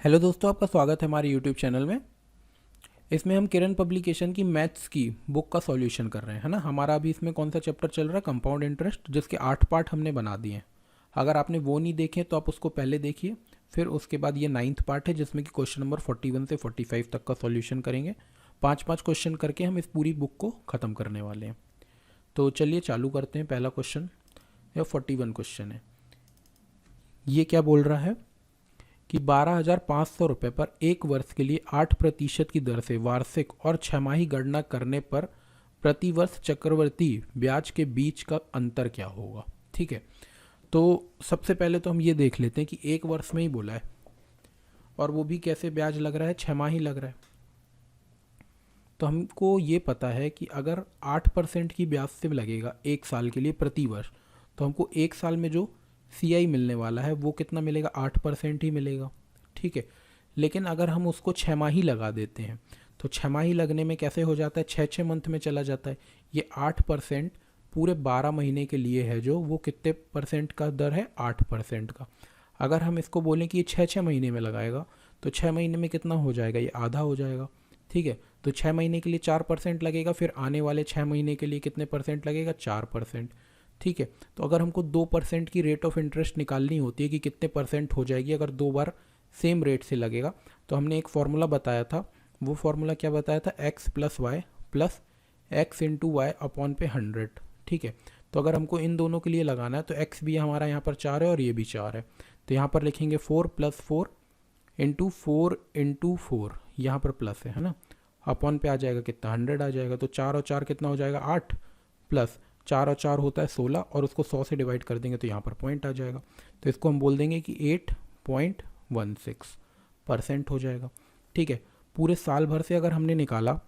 Hello दोस्तों, आपका स्वागत है हमारे यूट्यूब चैनल में। इसमें हम किरण पब्लिकेशन की मैथ्स की बुक का सॉल्यूशन कर रहे हैं, है ना। हमारा अभी इसमें कौन सा चैप्टर चल रहा है? कंपाउंड इंटरेस्ट, जिसके 8 पार्ट हमने बना दिए हैं। अगर आपने वो नहीं देखे तो आप उसको पहले देखिए, फिर उसके बाद ये 9th पार्ट है जिसमें कि क्वेश्चन नंबर 41 से 45 तक का सॉल्यूशन करेंगे। 5-5 क्वेश्चन करके हम इस पूरी बुक को ख़त्म करने वाले हैं। तो चलिए चालू करते हैं। पहला क्वेश्चन या 41 क्वेश्चन है। ये क्या बोल रहा है कि 12,500 रुपये पर एक वर्ष के लिए 8% की दर से वार्षिक और छमाही गणना करने पर प्रति वर्ष चक्रवर्ती ब्याज के बीच का अंतर क्या होगा। ठीक है, तो सबसे पहले तो हम ये देख लेते हैं कि एक वर्ष में ही बोला है और वो भी कैसे ब्याज लग रहा है, छमाही लग रहा है। तो हमको ये पता है कि अगर 8% की ब्याज से लगेगा एक साल के लिए प्रति वर्ष, तो हमको एक साल में जो CI मिलने वाला है वो कितना मिलेगा? 8% ही मिलेगा। ठीक है, लेकिन अगर हम उसको छमाही लगा देते हैं तो छमाही लगने में कैसे हो जाता है? 6-6 मंथ में चला जाता है। ये 8% पूरे 12 महीने के लिए है, जो वो कितने परसेंट का दर है? 8% का। अगर हम इसको बोलें कि ये 6-6 महीने में लगाएगा तो 6 महीने में कितना हो जाएगा? ये आधा हो जाएगा। ठीक है, तो 6 महीने के लिए 4% लगेगा, फिर आने वाले 6 महीने के लिए कितने परसेंट लगेगा? 4%। ठीक है, तो अगर हमको 2% की रेट ऑफ इंटरेस्ट निकालनी होती है कि कितने परसेंट हो जाएगी अगर 2 बार सेम रेट से लगेगा, तो हमने एक फार्मूला बताया था। वो फार्मूला क्या बताया था? x plus Y plus X into Y upon पे 100। ठीक है, तो अगर हमको इन दोनों के लिए लगाना है तो x भी हमारा यहाँ पर 4 है और ये भी 4 है, तो यहाँ पर लिखेंगे 4 प्लस 4 इंटू 4 यहाँ पर प्लस है ना, अपॉन पे आ जाएगा कितना? 100 आ जाएगा। तो 4 और 4 कितना हो जाएगा? 8 प्लस 4 और 4 होता है 16, और उसको 100 से डिवाइड कर देंगे तो यहाँ पर पॉइंट आ जाएगा। तो इसको हम बोल देंगे कि 8.16% हो जाएगा। ठीक है, पूरे साल भर से अगर हमने निकाला,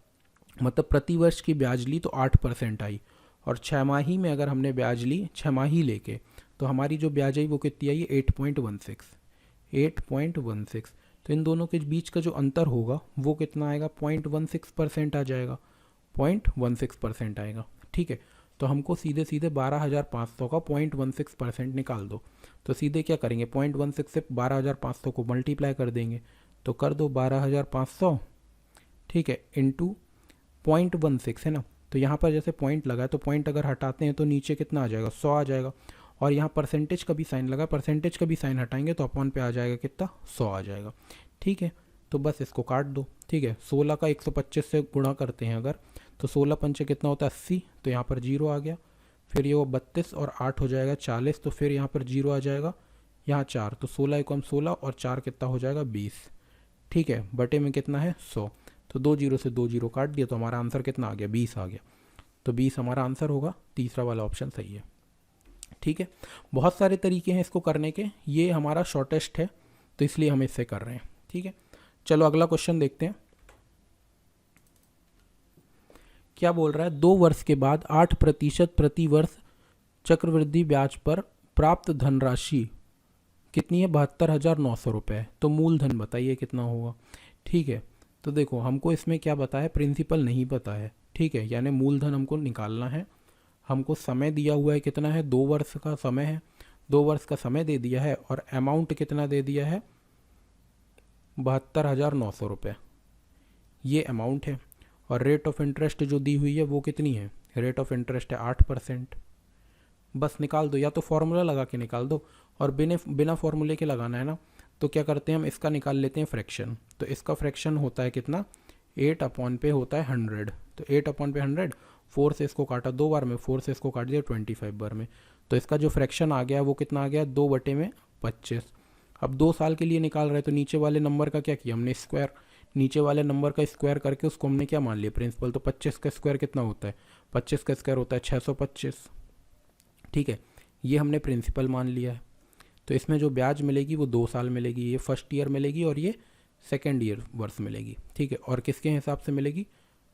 मतलब प्रति वर्ष की ब्याज ली तो 8% आई, और छमाही में अगर हमने ब्याज ली छमाही लेके, तो हमारी जो ब्याज आई वो कितनी आई? 8.16। तो इन दोनों के बीच का जो अंतर होगा वो कितना आएगा? 0.16% आ जाएगा। 0.16% आएगा। ठीक है, तो हमको सीधे सीधे 12,500 का 0.16% निकाल दो। तो सीधे क्या करेंगे? 0.16 से 12,500 को मल्टीप्लाई कर देंगे, तो कर दो 12,500, ठीक है, इंटू 0.16 है ना। तो यहाँ पर जैसे पॉइंट लगा है तो पॉइंट अगर हटाते हैं तो नीचे कितना आ जाएगा? 100 आ जाएगा, और यहाँ परसेंटेज का भी साइन लगा, परसेंटेज का भी साइन हटाएंगे तो अपॉन पे आ जाएगा कितना? 100 आ जाएगा। ठीक है, तो बस इसको काट दो। ठीक है, 16 का 125 से गुणा करते हैं अगर, तो 16 पंचे कितना होता है? 80, तो यहाँ पर 0 आ गया। फिर ये वो 32 और 8 हो जाएगा 40, तो फिर यहाँ पर 0 आ जाएगा, यहाँ 4, तो 16 को हम 16 और 4 कितना हो जाएगा? 20। ठीक है, बटे में कितना है? 100। तो 2 जीरो से 2 जीरो काट दिया तो हमारा आंसर कितना आ गया? 20 आ गया। तो 20 हमारा आंसर होगा। तीसरा वाला ऑप्शन सही है। ठीक है, बहुत सारे तरीके हैं इसको करने के, ये हमारा शॉर्टेस्ट है तो इसलिए हम इससे कर रहे हैं। ठीक है, चलो अगला क्वेश्चन देखते हैं। क्या बोल रहा है? 2 वर्ष के बाद 8% प्रति वर्ष चक्रवृद्धि ब्याज पर प्राप्त धनराशि कितनी है? 72,900 रुपये। तो मूलधन बताइए कितना होगा। ठीक है, तो देखो हमको इसमें क्या पता है? प्रिंसिपल नहीं पता है। ठीक है, यानी मूलधन हमको निकालना है। हमको समय दिया हुआ है कितना है? 2 वर्ष का समय है। 2 वर्ष का समय दे दिया है और अमाउंट कितना दे दिया है? 72,900 रुपये, ये अमाउंट है। और रेट ऑफ इंटरेस्ट जो दी हुई है वो कितनी है? रेट ऑफ इंटरेस्ट है 8%। बस निकाल दो, या तो फॉर्मूला लगा के निकाल दो, और बिना फॉर्मूले के लगाना है ना, तो क्या करते हैं हम? इसका निकाल लेते हैं फ्रैक्शन। तो इसका फ्रैक्शन होता है कितना? 8 अपॉन पे होता है 100। तो 8 अपॉन पे 100, 4 से इसको काटा 2 बार में, 4 से इसको काट दिया 25 बार में। तो इसका जो फ्रैक्शन आ गया वो कितना आ गया? 2/25। अब 2 साल के लिए निकाल रहे हैं तो नीचे वाले नंबर का क्या किया हमने? स्क्वायर। नीचे वाले नंबर का स्क्वायर करके उसको हमने क्या मान लिया? प्रिंसिपल। तो 25 का स्क्वायर कितना होता है? 25 का स्क्वायर होता है 625। ठीक है, ये हमने प्रिंसिपल मान लिया है। तो इसमें जो ब्याज मिलेगी वो 2 साल मिलेगी, ये फर्स्ट ईयर मिलेगी और ये सेकेंड ईयर वर्ष मिलेगी। ठीक है, और किसके हिसाब से मिलेगी?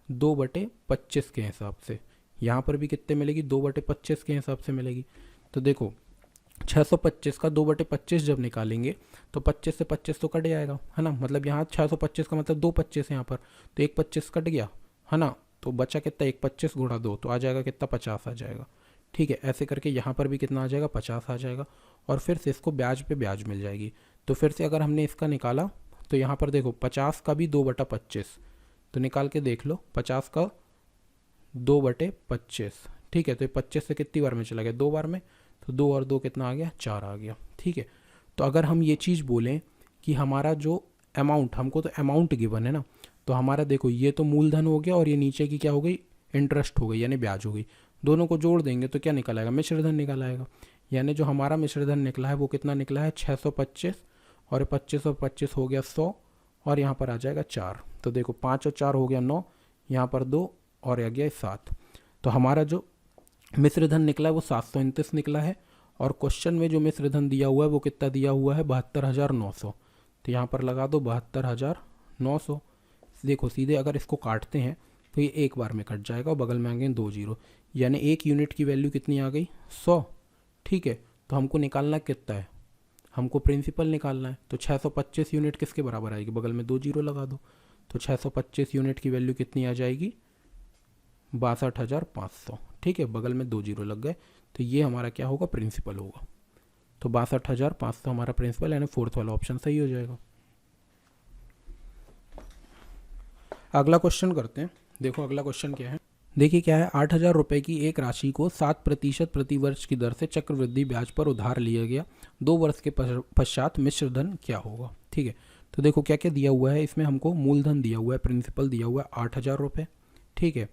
2/25 के हिसाब से। यहाँ पर भी कितने मिलेगी? 2/25 के हिसाब से मिलेगी। तो देखो 625 का 2/25 जब निकालेंगे तो 25 से 25 तो कट जाएगा, है ना। मतलब यहाँ 625 का मतलब 2 25 है यहाँ पर, तो 1 25 कट गया, है ना। तो बचा कितना? 1 25 गुणा 2, तो आ जाएगा कितना? 50 आ जाएगा। ठीक है, ऐसे करके यहाँ पर भी कितना आ जाएगा? 50 आ जाएगा, और फिर से इसको ब्याज पे ब्याज मिल जाएगी। तो फिर से अगर हमने इसका निकाला तो यहाँ पर देखो 50 का भी 2/25, तो निकाल के देख लो 50 का 2/25, ठीक है। तो ये 25 से कितनी बार में चला गया, 2 बार में, तो 2 और 2 कितना आ गया, 4 आ गया, ठीक है। तो अगर हम ये चीज़ बोलें कि हमारा जो अमाउंट, हमको तो अमाउंट गिवन है ना, तो हमारा देखो ये तो मूलधन हो गया और ये नीचे की क्या हो गई, इंटरेस्ट हो गई यानी ब्याज हो गई। दोनों को जोड़ देंगे तो क्या निकल आएगा, मिश्रधन निकल आएगा। यानी जो हमारा मिश्रधन निकला है वो कितना निकला है, 625, और 25 और 25 हो गया 100, और यहाँ पर आ जाएगा 4। तो देखो 5 और 4 हो गया 9, यहाँ पर 2 और आ गया 7। तो हमारा जो मिश्रधन निकला है वो 729 निकला है, और क्वेश्चन में जो मिश्रधन दिया हुआ है वो कितना दिया हुआ है, 72,900। तो यहाँ पर लगा दो 72,900। देखो सीधे अगर इसको काटते हैं तो ये एक बार में कट जाएगा और बगल में आ गए 2 जीरो, यानी 1 यूनिट की वैल्यू कितनी आ गई, 100, ठीक है। तो हमको निकालना कितना है, हमको प्रिंसिपल निकालना है। तो 625 यूनिट किसके बराबर आएगी, बगल में 2 जीरो लगा दो। तो 625 यूनिट की वैल्यू कितनी आ जाएगी, 62,500, ठीक है, बगल में 2 जीरो लग गए। तो ये हमारा क्या होगा, प्रिंसिपल होगा। तो 62,500 हमारा प्रिंसिपल, यानी फोर्थ वाला ऑप्शन सही हो जाएगा। अगला क्वेश्चन करते हैं। देखो अगला क्वेश्चन क्या है, देखिए क्या है, 8,000 रुपये की एक राशि को 7% प्रति वर्ष की दर से चक्रवृद्धि ब्याज पर उधार लिया गया, 2 वर्ष के पश्चात मिश्रधन क्या होगा, ठीक है। तो देखो क्या क्या दिया हुआ है इसमें, हमको मूलधन दिया हुआ है, प्रिंसिपल दिया हुआ है 8,000 रुपये, ठीक है।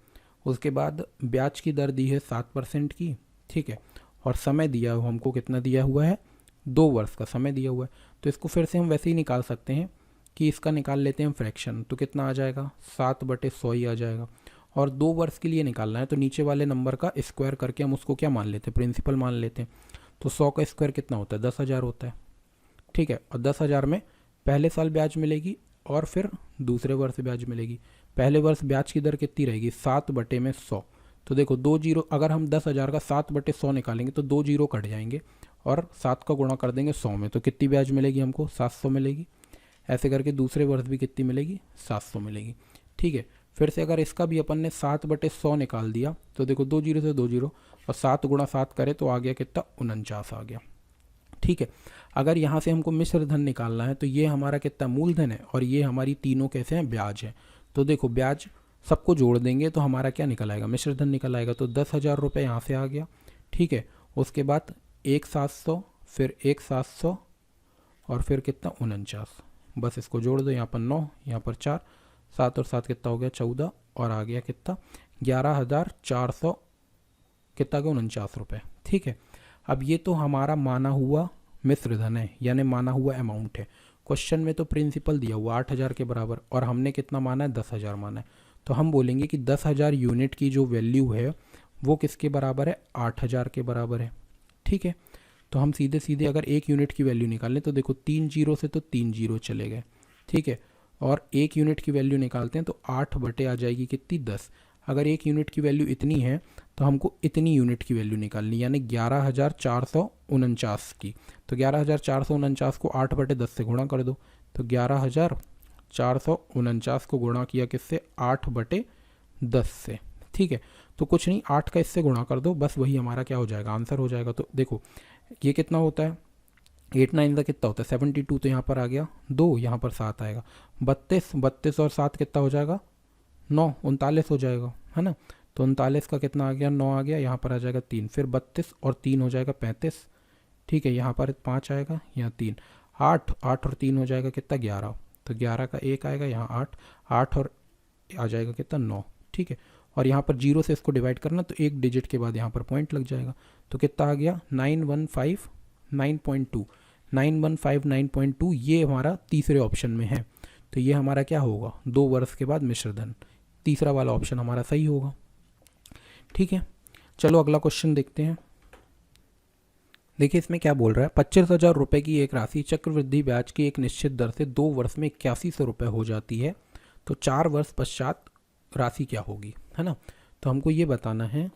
उसके बाद ब्याज की दर दी है 7% की, ठीक है। और समय दिया हुआ हमको कितना दिया हुआ है, 2 वर्ष का समय दिया हुआ है। तो इसको फिर से हम वैसे ही निकाल सकते हैं कि इसका निकाल लेते हैं फ्रैक्शन, तो कितना आ जाएगा, 7/100 ही आ जाएगा। और 2 वर्ष के लिए निकालना है तो नीचे वाले नंबर का स्क्वायर करके हम उसको क्या मान लेते हैं, प्रिंसिपल मान लेते हैं। तो 100 का स्क्वायर कितना होता है, 10,000 होता है, ठीक है। और 10,000 में पहले साल ब्याज मिलेगी और फिर दूसरे वर्ष ब्याज मिलेगी। पहले वर्ष ब्याज की दर कितनी रहेगी, 7/100। तो देखो 2 जीरो, अगर हम 10,000 का 7/100 निकालेंगे तो 2 जीरो कट जाएंगे और 7 का गुणा कर देंगे 100 में, तो कितनी ब्याज मिलेगी हमको, 700 मिलेगी। ऐसे करके दूसरे वर्ष भी कितनी मिलेगी, 700 मिलेगी, ठीक है। फिर से अगर इसका भी अपन ने 7/100 निकाल दिया तो देखो 2 जीरो से 2 जीरो, और 7 गुणा 7 करे तो आ गया कितना, 49 आ गया, ठीक है। अगर यहाँ से हमको मिश्रधन निकालना है तो ये हमारा कितना मूलधन है और ये हमारी तीनों कैसे हैं, ब्याज है। तो देखो ब्याज सबको जोड़ देंगे तो हमारा क्या निकल आएगा, मिश्रधन निकल आएगा। तो 10,000 रुपये यहाँ से आ गया, ठीक है। उसके बाद 1,700, फिर 1,700, और फिर कितना, 49। बस इसको जोड़ दो, यहाँ पर 9, यहाँ पर 4, 7 और 7 कितना हो गया, 14, और आ गया कितना, 11,400 कितना गया, 49 रुपये, ठीक है। अब ये तो हमारा माना हुआ मिश्रधन है, यानी माना हुआ अमाउंट है। क्वेश्चन में तो प्रिंसिपल दिया हुआ 8,000 के बराबर, और हमने कितना माना है, 10,000 माना है। तो हम बोलेंगे कि 10,000 यूनिट की जो वैल्यू है वो किसके बराबर है, 8,000 के बराबर है, ठीक है। तो हम सीधे सीधे अगर 1 यूनिट की वैल्यू निकालें तो देखो 3 जीरो से तो 3 जीरो चले गए, ठीक है। और 1 यूनिट की वैल्यू निकालते हैं तो 8 बटे आ जाएगी कितनी, 10। अगर 1 यूनिट की वैल्यू इतनी है तो हमको इतनी यूनिट की वैल्यू निकालनी, यानी 11,449 की। तो 11,449 को 8/10 से गुणा कर दो, तो 11,449 को गुणा किया किससे, 8/10 से, ठीक है। तो कुछ नहीं, 8 का इससे गुणा कर दो, बस वही हमारा क्या हो जाएगा, आंसर हो जाएगा। तो देखो ये कितना होता है, 8 9 का कितना होता है, 72। तो यहाँ पर आ गया 2, यहाँ पर 7 आएगा, 32 और 7 कितना हो जाएगा, 9, 39 हो जाएगा, है ना। तो 39 का कितना आ गया, 9 आ गया, यहाँ पर आ जाएगा 3, फिर 32 और 3 हो जाएगा 35, ठीक है। यहाँ पर 5 आएगा, यहाँ 3, 8 और 3 हो जाएगा कितना, 11। तो 11 का 1 आएगा, यहाँ 8 और आ जाएगा कितना, 9, ठीक है। और यहाँ पर 0 से इसको डिवाइड करना तो एक डिजिट के बाद यहाँ पर पॉइंट लग जाएगा। तो कितना आ गया, 915 9.2, ये हमारा तीसरे ऑप्शन में है। तो ये हमारा क्या होगा, 2 वर्ष के बाद मिश्रधन, तीसरा वाला ऑप्शन हमारा सही होगा, ठीक है। चलो अगला क्वेश्चन देखते हैं। देखिए इसमें क्या बोल रहा है, 25,000 रुपये की एक राशि चक्रवृद्धि ब्याज की एक निश्चित दर से 2 वर्ष में 8100 रुपये हो जाती है, तो 4 वर्ष पश्चात राशि क्या होगी, है ना। तो हमको ये बताना है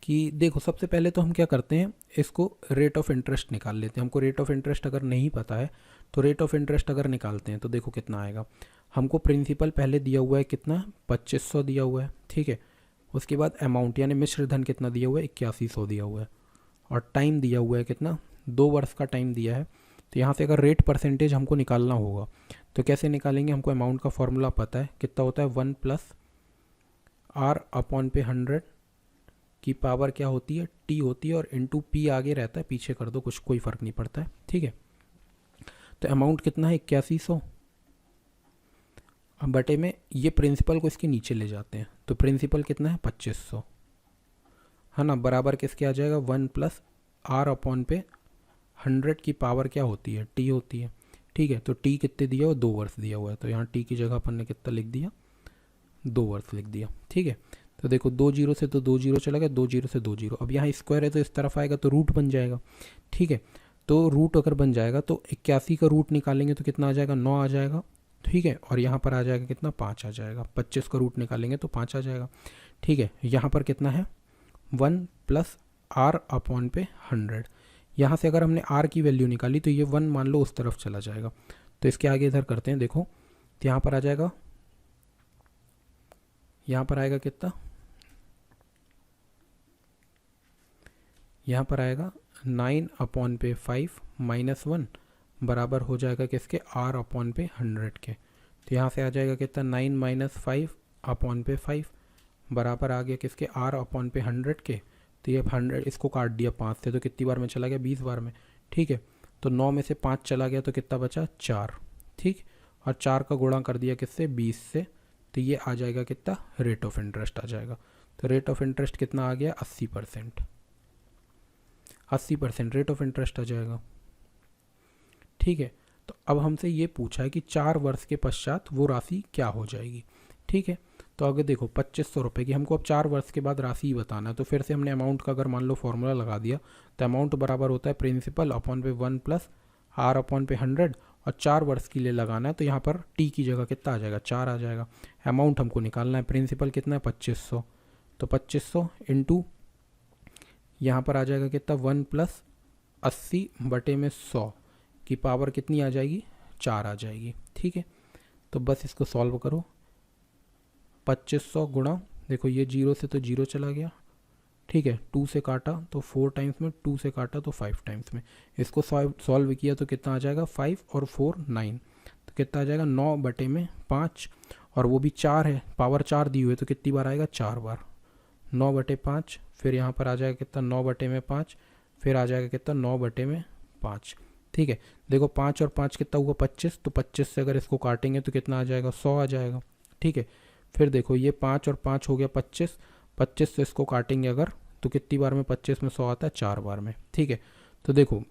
कि देखो सबसे पहले तो हम क्या करते हैं, इसको रेट ऑफ इंटरेस्ट निकाल लेते हैं। हमको रेट ऑफ इंटरेस्ट अगर नहीं पता है तो रेट ऑफ इंटरेस्ट अगर निकालते हैं तो देखो कितना आएगा। हमको प्रिंसिपल पहले दिया हुआ है कितना, 2500 दिया हुआ है, ठीक है। उसके बाद अमाउंट यानी मिश्रधन कितना दिया हुआ है, 8100 दिया हुआ है, और टाइम दिया हुआ है कितना, 2 वर्ष का टाइम दिया है, तो यहाँ से अगर रेट परसेंटेज हमको निकालना होगा तो कैसे निकालेंगे, हमको अमाउंट का फॉर्मूला पता है, कितना होता है 1 प्लस आर अपॉन पे 100 की पावर क्या होती है, टी होती है, और इंटू पी आगे रहता है, पीछे कर दो, कुछ कोई फ़र्क नहीं पड़ता है, ठीक है। तो अमाउंट कितना है 8100, अब बटे में ये प्रिंसिपल को इसके नीचे ले जाते हैं, तो प्रिंसिपल कितना है 2500, है ना, बराबर किसके आ जाएगा 1 प्लस आर अपॉन पे 100 की पावर क्या होती है, टी होती है, ठीक है। तो टी कितने दिया हुआ, 2 वर्ष दिया हुआ है, तो यहाँ टी की जगह अपन ने कितना लिख दिया, 2 वर्ष लिख दिया, ठीक है। तो देखो 2 जीरो से तो 2 जीरो चला गया, 2 जीरो से 2 जीरो, अब यहाँ स्क्वायर है तो इस तरफ आएगा तो रूट बन जाएगा, ठीक है। तो रूट अगर बन जाएगा तो 81 का रूट निकालेंगे तो कितना आ जाएगा, 9 आ जाएगा, ठीक है। और यहाँ पर आ जाएगा कितना, 5 आ जाएगा, 25 का रूट निकालेंगे तो 5 आ जाएगा, ठीक है। यहाँ पर कितना है 1 प्लस आर अपॉन पे 100, यहाँ से अगर हमने आर की वैल्यू निकाली तो ये 1 मान लो उस तरफ चला जाएगा, तो इसके आगे इधर करते हैं, देखो तो यहाँ पर आ जाएगा, यहाँ पर आएगा कितना, यहाँ पर आएगा 9 अपॉन पे 5 माइनस 1 बराबर हो जाएगा किसके, आर अपॉन पे 100 के। तो यहाँ से आ जाएगा कितना 9 माइनस 5 अपॉन पे 5 बराबर आ गया किसके, आर अपॉन पे 100 के। तो ये 100 इसको काट दिया 5 से, तो कितनी बार में चला गया, 20 बार में, ठीक है। तो 9 में से 5 चला गया तो कितना बचा, 4, ठीक। और 4 का गुणा कर दिया किससे, 20 से, तो ये आ जाएगा कितना, रेट ऑफ इंटरेस्ट आ जाएगा। तो रेट ऑफ इंटरेस्ट कितना आ गया, 80%, 80% रेट ऑफ इंटरेस्ट आ जाएगा, ठीक है। तो अब हमसे ये पूछा है कि 4 वर्ष के पश्चात वो राशि क्या हो जाएगी, ठीक है। तो अगर देखो 2500 रुपये की हमको अब 4 वर्ष के बाद राशि ही बताना है, तो फिर से हमने अमाउंट का अगर मान लो फॉर्मूला लगा दिया तो अमाउंट बराबर होता है प्रिंसिपल अपॉन पे 1 प्लस आर अपॉन पे 100, और 4 वर्ष के लिए लगाना है तो यहाँ पर टी की जगह कितना आ जाएगा, 4 आ जाएगा। अमाउंट हमको निकालना है, प्रिंसिपल कितना है 2500, तो 2500 इंटू यहाँ पर आ जाएगा कितना 1 प्लस 80 बटे में 100 की पावर कितनी आ जाएगी, 4 आ जाएगी, ठीक है। तो बस इसको सॉल्व करो, 2500 गुणा, देखो ये 0 से तो 0 चला गया, ठीक है, 2 से काटा तो 4 टाइम्स में, 2 से काटा तो 5 टाइम्स में, इसको सॉल्व किया तो कितना आ जाएगा 5 और 4 9, तो कितना आ जाएगा 9 बटे में 5, और वो भी 4 है, पावर 4 दी हुई है तो कितनी बार आएगा, 4 बार, 9 बटे 5, फिर यहाँ पर आ जाएगा कितना 9 बटे में 5, फिर आ जाएगा कितना 9 बटे में 5, ठीक है। देखो 5 और 5 कितना हुआ 25, तो 25 से अगर इसको काटेंगे तो कितना आ जाएगा 100 आ जाएगा, ठीक है। फिर देखो ये 5 और 5 हो गया 25, 25 से इसको काटेंगे अगर तो कितनी बार में 25 में 100 आता है, 4 बार में, ठीक है। तो देखो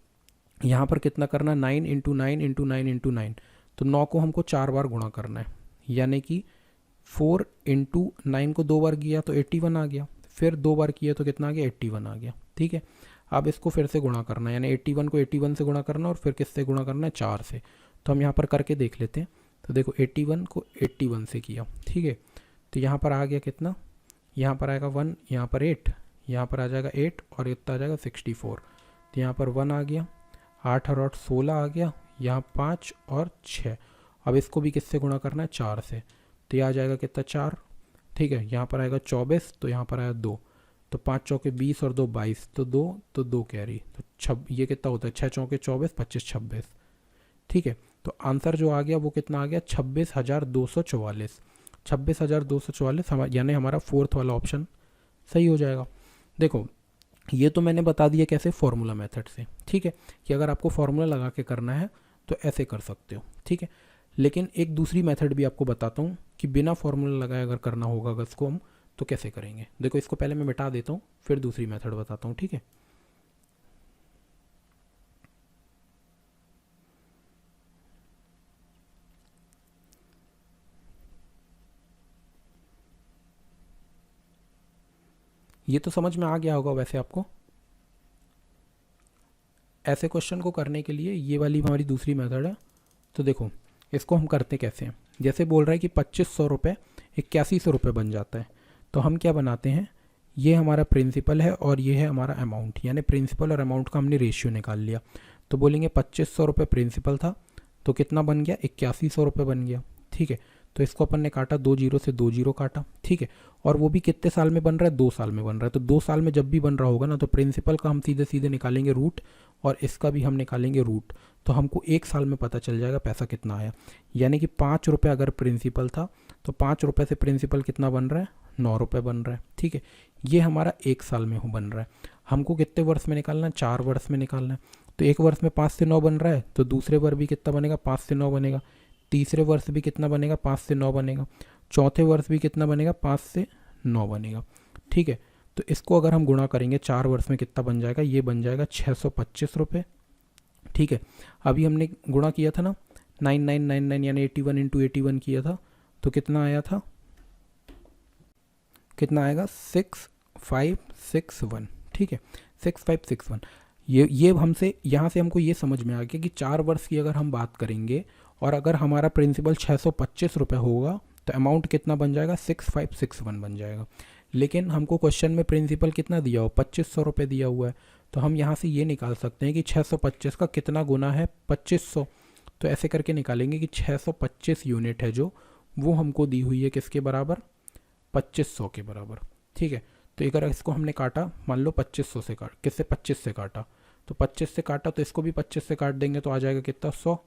यहाँ पर कितना करना, 9 इंटू 9 इंटू 9 इंटू 9, तो 9 को हमको 4 बार गुणा करना है, यानी कि 4 इंटू 9 को 2 बार किया तो 81 आ गया, फिर 2 बार किया तो कितना आ गया 81 आ गया, ठीक है। अब इसको फिर से गुणा करना है, यानी 81 को 81 से गुणा करना और फिर किससे गुणा करना है, 4 से। तो हम यहाँ पर करके देख लेते हैं, तो देखो 81 को 81 से किया, ठीक है। तो यहाँ पर आ गया कितना, यहाँ पर आएगा 1, यहाँ पर 8, यहाँ पर आ जाएगा 8 और इतना आ जाएगा 64, तो यहाँ पर 1 आ गया, 8 और 8 16 आ गया, यहाँ 5 और 6, अब इसको भी किससे गुणा करना है, 4 से, तो यह आ जाएगा कितना 4, ठीक है। यहाँ पर आएगा 24, तो यहाँ पर आया 2, तो 5 चौके 20 और 2 22, तो 2 कैरी, तो ये कितना होता है 6 चौके 24, 25 26, ठीक है। तो आंसर जो आ गया वो कितना आ गया 26,244, 26,244 यानी हमारा 4th वाला ऑप्शन सही हो जाएगा। देखो ये तो मैंने बता दिया कैसे, फॉर्मूला मेथड से, ठीक है, कि अगर आपको फॉर्मूला लगा के करना है तो ऐसे कर सकते हो, ठीक है। लेकिन एक दूसरी मेथड भी आपको बताता हूँ कि बिना फॉर्मूला लगाए अगर करना होगा अगर इसको हम तो कैसे करेंगे। देखो इसको पहले मैं मिटा देता हूँ, फिर दूसरी मेथड बताता हूँ, ठीक है। ये तो समझ में आ गया होगा वैसे आपको। ऐसे क्वेश्चन को करने के लिए ये वाली हमारी दूसरी मेथड है। तो देखो इसको हम करते कैसे हैं, जैसे बोल रहा है कि 2500 रुपये 8100 रुपये बन जाता है, तो हम क्या बनाते हैं, ये हमारा प्रिंसिपल है और ये है हमारा अमाउंट, यानी प्रिंसिपल और अमाउंट का हमने रेशियो निकाल लिया। तो बोलेंगे 2500 रुपये प्रिंसिपल था तो कितना बन गया 8100 रुपये बन गया, ठीक है। तो इसको अपन ने काटा, 2 जीरो से 2 जीरो काटा, ठीक है। और वो भी कितने साल में बन रहा है, 2 साल में बन रहा है। तो 2 साल में जब भी बन रहा होगा ना, तो प्रिंसिपल का हम सीधे सीधे निकालेंगे रूट और इसका भी हम निकालेंगे रूट। तो हमको 1 साल में पता चल जाएगा पैसा कितना आया। यानी कि 5 रुपये अगर प्रिंसिपल था तो 5 रुपये से प्रिंसिपल कितना बन रहा है, 9 रुपये बन रहा है, ठीक है। ये हमारा 1 साल में बन रहा है। हमको कितने वर्ष में निकालना है, 4 वर्ष में निकालना है। तो एक वर्ष में 5 से 9 बन रहा है, तो दूसरे वर्ष भी कितना बनेगा, 5 से 9 बनेगा। तीसरे वर्ष भी कितना बनेगा, 5 से 9 बनेगा। चौथे वर्ष भी कितना बनेगा, 5 से 9 बनेगा, ठीक है। तो इसको अगर हम गुणा करेंगे 4 वर्ष में कितना बन जाएगा, ये बन जाएगा 625 रुपये, ठीक है। अभी हमने गुणा किया था ना 9999 यानी 81 इंटू 81 किया था, तो कितना आया था, कितना आएगा 6561, ठीक है, 6561। ये हमसे यहाँ से हमको ये समझ में आ गया कि 4 वर्ष की अगर हम बात करेंगे और अगर हमारा प्रिंसिपल 625 रुपये होगा तो अमाउंट कितना बन जाएगा, 6561 बन जाएगा। लेकिन हमको क्वेश्चन में प्रिंसिपल कितना दिया हो, 2500 रुपये दिया हुआ है। तो हम यहाँ से ये निकाल सकते हैं कि 625 का कितना गुना है, 2500। तो ऐसे करके निकालेंगे कि 625 यूनिट है जो वो हमको दी हुई है किसके बराबर, 2500 के बराबर, ठीक है। तो अगर इसको हमने काटा, मान लो 2500 से काट, किससे, 25 से काटा, तो 25 से काटा तो इसको भी 25 से काट देंगे तो आ जाएगा कितना, 100,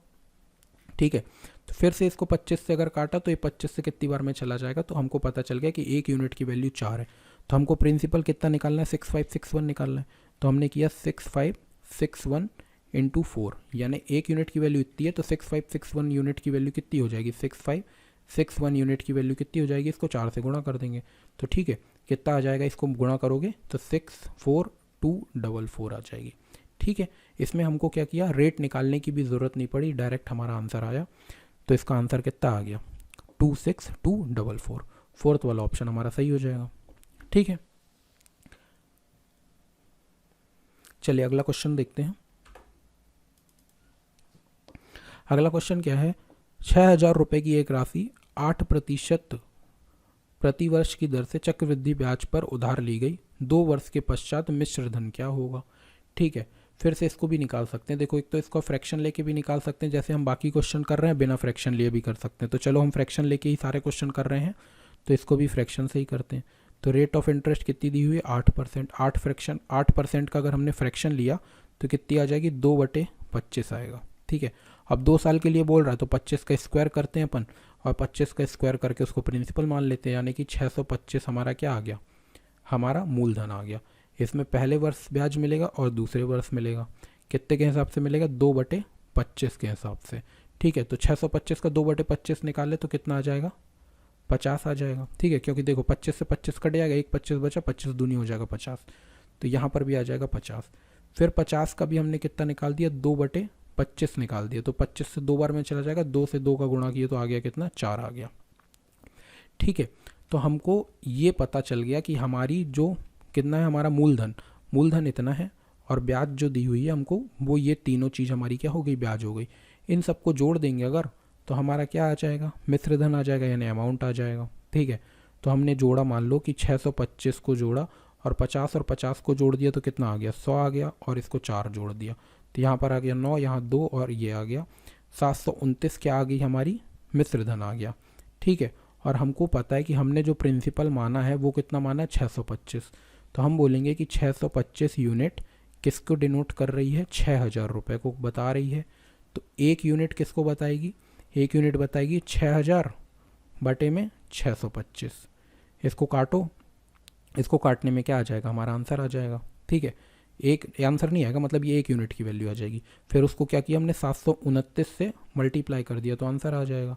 ठीक है। तो फिर से इसको 25 से अगर काटा तो ये 25 से कितनी बार में चला जाएगा, तो हमको पता चल गया कि 1 यूनिट की वैल्यू 4 है। तो हमको प्रिंसिपल कितना निकालना है, 6561 निकालना है। तो हमने किया 6561 इंटू 4, यानी 1 यूनिट की वैल्यू इतनी है, तो 6561 यूनिट की वैल्यू कितनी हो जाएगी, 6561 यूनिट की वैल्यू कितनी हो जाएगी, इसको 4 से गुणा कर देंगे। तो ठीक है, कितना आ जाएगा, इसको गुणा करोगे तो 64244 आ जाएगी, ठीक है। इसमें हमको क्या किया, रेट निकालने की भी ज़रूरत नहीं पड़ी, डायरेक्ट हमारा आंसर आया। तो इसका आंसर कितना आ गया, 26244। फोर्थ वाला ऑप्शन हमारा सही हो जाएगा, ठीक है। चलिए अगला क्वेश्चन देखते हैं। अगला क्वेश्चन क्या है, 6000 रुपये की एक राशि 8% प्रतिवर्ष की दर से चक्रवृद्धि ब्याज पर उधार ली गई, 2 वर्ष के पश्चात मिश्र धन क्या होगा, ठीक है। फिर से इसको भी निकाल सकते हैं, देखो एक तो इसको फ्रैक्शन लेके भी निकाल सकते हैं, जैसे हम बाकी क्वेश्चन कर रहे हैं, बिना फ्रैक्शन लिए भी कर सकते हैं। तो चलो हम फ्रैक्शन लेके ही सारे क्वेश्चन कर रहे हैं, तो इसको भी फ्रैक्शन से ही करते हैं। तो रेट ऑफ इंटरेस्ट कितनी दी हुई है, 8%। 8% का अगर हमने फ्रैक्शन लिया तो कितनी आ जाएगी, 2/25 आएगा, ठीक है। अब 2 साल के लिए बोल रहा है तो 25 का स्क्वायर करते हैं अपन, और 25 का स्क्वायर करके उसको प्रिंसिपल मान लेते हैं, यानी कि 625 हमारा क्या आ गया, हमारा मूलधन आ गया। इसमें पहले वर्ष ब्याज मिलेगा और दूसरे वर्ष मिलेगा, कितने के हिसाब से मिलेगा, 2/25 के हिसाब से, ठीक है। तो 625 का 2/25 निकाले तो कितना आ जाएगा, 50 आ जाएगा, ठीक है। क्योंकि देखो 25 से 25 कट जाएगा, एक 25 बचा, 25 दूनी हो जाएगा 50, तो यहाँ पर भी आ जाएगा 50। फिर 50 का भी हमने कितना निकाल दिया, 2/25 निकाल दिया, तो 25 से 2 बार में चला जाएगा, 2 से 2 का गुणा किया तो आ गया कितना, 4 आ गया, ठीक है। तो हमको ये पता चल गया कि हमारी जो कितना है, हमारा मूलधन इतना है, और ब्याज जो दी हुई है हमको वो ये तीनों चीज़ हमारी क्या हो गई, ब्याज हो गई। इन सबको जोड़ देंगे अगर तो हमारा क्या आ जाएगा, मिश्रधन आ जाएगा, यानी अमाउंट आ जाएगा, ठीक है। तो हमने जोड़ा, मान लो कि 625 को जोड़ा और 50 को जोड़ दिया तो कितना आ गया, 100 आ गया, और इसको 4 जोड़ दिया तो यहाँ पर आ गया 9, यहाँ 2 और ये आ गया 729 क्या आ गई हमारी, मिश्रधन आ गया, ठीक है। और हमको पता है कि हमने जो प्रिंसिपल माना है वो कितना माना है, 625। तो हम बोलेंगे कि 625 यूनिट किसको डिनोट कर रही है, 6000 रुपये को बता रही है। तो 1 यूनिट किसको बताएगी, 1 यूनिट बताएगी 6000 बटे में 625। इसको काटो, इसको काटने में क्या आ जाएगा, हमारा आंसर आ जाएगा, ठीक है। एक आंसर नहीं आएगा, मतलब ये 1 यूनिट की वैल्यू आ जाएगी। फिर उसको क्या किया हमने, 729 से मल्टीप्लाई कर दिया तो आंसर आ जाएगा।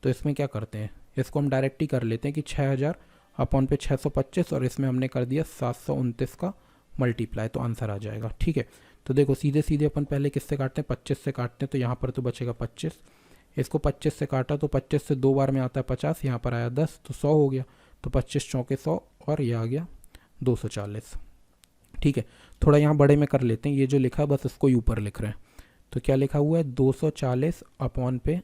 तो इसमें क्या करते हैं, इसको हम डायरेक्ट ही कर लेते हैं कि 6000 अपॉन पे 625, और इसमें हमने कर दिया 729 का मल्टीप्लाई, तो आंसर आ जाएगा, ठीक है। तो देखो सीधे सीधे अपन पहले किससे काटते हैं, 25 से काटते हैं, तो यहाँ पर तो बचेगा 25, इसको 25 से काटा तो 25 से 2 बार में आता है 50, यहाँ पर आया 10, तो 100 हो गया, तो 25 चौके 100, और ये आ गया 240, ठीक है। थोड़ा यहाँ बड़े में कर लेते हैं, ये जो लिखा है बस इसको ही ऊपर लिख रहे हैं। तो क्या लिखा हुआ है, 240 अपॉन पे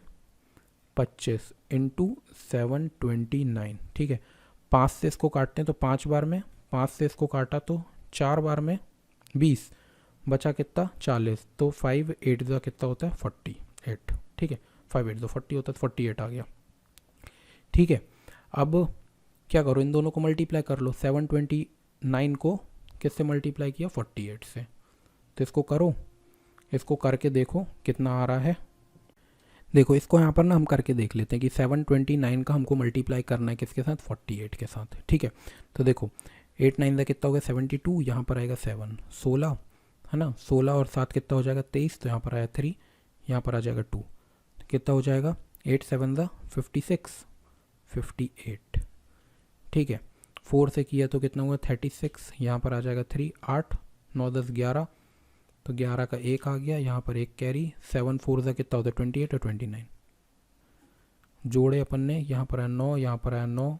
25 इंटू 729, ठीक है। 5 से इसको काटते हैं तो 5 बार में, 5 से इसको काटा तो 4 बार में 20, बचा कितना 40, तो 5 8 का कितना होता है 48, ठीक है। 5 8 40 होता है, 48 आ गया। ठीक है, अब क्या करो, इन दोनों को मल्टीप्लाई कर लो। 729 को किससे मल्टीप्लाई किया, 48 से। तो इसको करो, इसको करके देखो कितना आ रहा है। देखो इसको यहाँ पर ना हम करके देख लेते हैं कि 729 का हमको मल्टीप्लाई करना है किसके साथ, 48 के साथ। ठीक है, तो देखो 8 9 का कितना हो गया 72, यहाँ पर आएगा 7 16 है ना, 16 और 7 कितना हो जाएगा 23, तो यहाँ पर आया 3, यहाँ पर आ जाएगा 2, तो कितना हो जाएगा 8 7 56 58। ठीक है, 4 से किया तो कितना हुआ 36, यहाँ पर आ जाएगा 3 8 9 10 11, तो 11 का 1 आ गया, यहाँ पर 1 कैरी, 7 4 का कितना होता है 28 और 29 जोड़े अपन ने, यहाँ पर आया 9, यहाँ पर आया 9,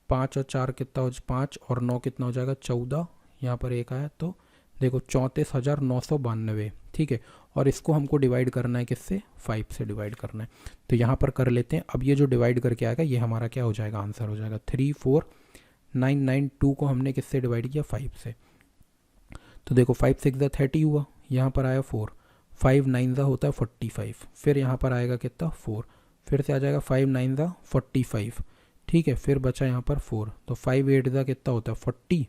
5 और 4 कितना हो 5 और 9 कितना हो जाएगा 14, यहाँ पर 1 आया, तो देखो 34,992। ठीक है, और इसको हमको डिवाइड करना है किससे, 5 से डिवाइड करना है। तो यहाँ पर कर लेते हैं। अब ये जो डिवाइड करके आएगा ये हमारा क्या हो जाएगा, आंसर हो जाएगा 34992 को हमने किससे डिवाइड किया, 5 से। तो देखो 5 6 30 हुआ, यहाँ पर आया 4, 5 9 होता है 45, फिर यहाँ पर आएगा कितना 4, फिर से आ जाएगा 5 9 45। ठीक है, फिर बचा यहाँ पर 4, तो 5 8 कितना होता है 40।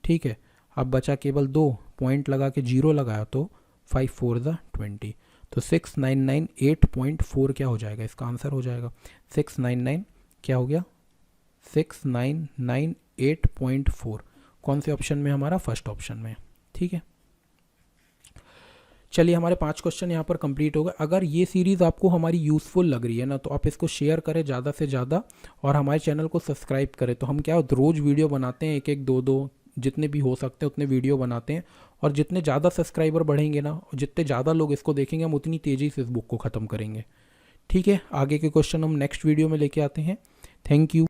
ठीक है, अब बचा केवल 2 पॉइंट लगा के 0 लगाया, तो 5 4 20, तो 6998.4 क्या हो जाएगा, इसका आंसर हो जाएगा 699 क्या हो गया 6998.4। कौन से ऑप्शन में, हमारा फर्स्ट ऑप्शन में। ठीक है, चलिए हमारे 5 क्वेश्चन यहाँ पर कंप्लीट हो गए। अगर ये सीरीज़ आपको हमारी यूज़फुल लग रही है ना, तो आप इसको शेयर करें ज़्यादा से ज़्यादा और हमारे चैनल को सब्सक्राइब करें। तो हम क्या रोज़ वीडियो बनाते हैं, 1 1 2 2 जितने भी हो सकते हैं उतने वीडियो बनाते हैं, और जितने ज़्यादा सब्सक्राइबर बढ़ेंगे ना, और जितने ज़्यादा लोग इसको देखेंगे, हम उतनी तेज़ी से इस बुक को ख़त्म करेंगे। ठीक है, आगे के क्वेश्चन हम नेक्स्ट वीडियो में लेके आते हैं। Thank you.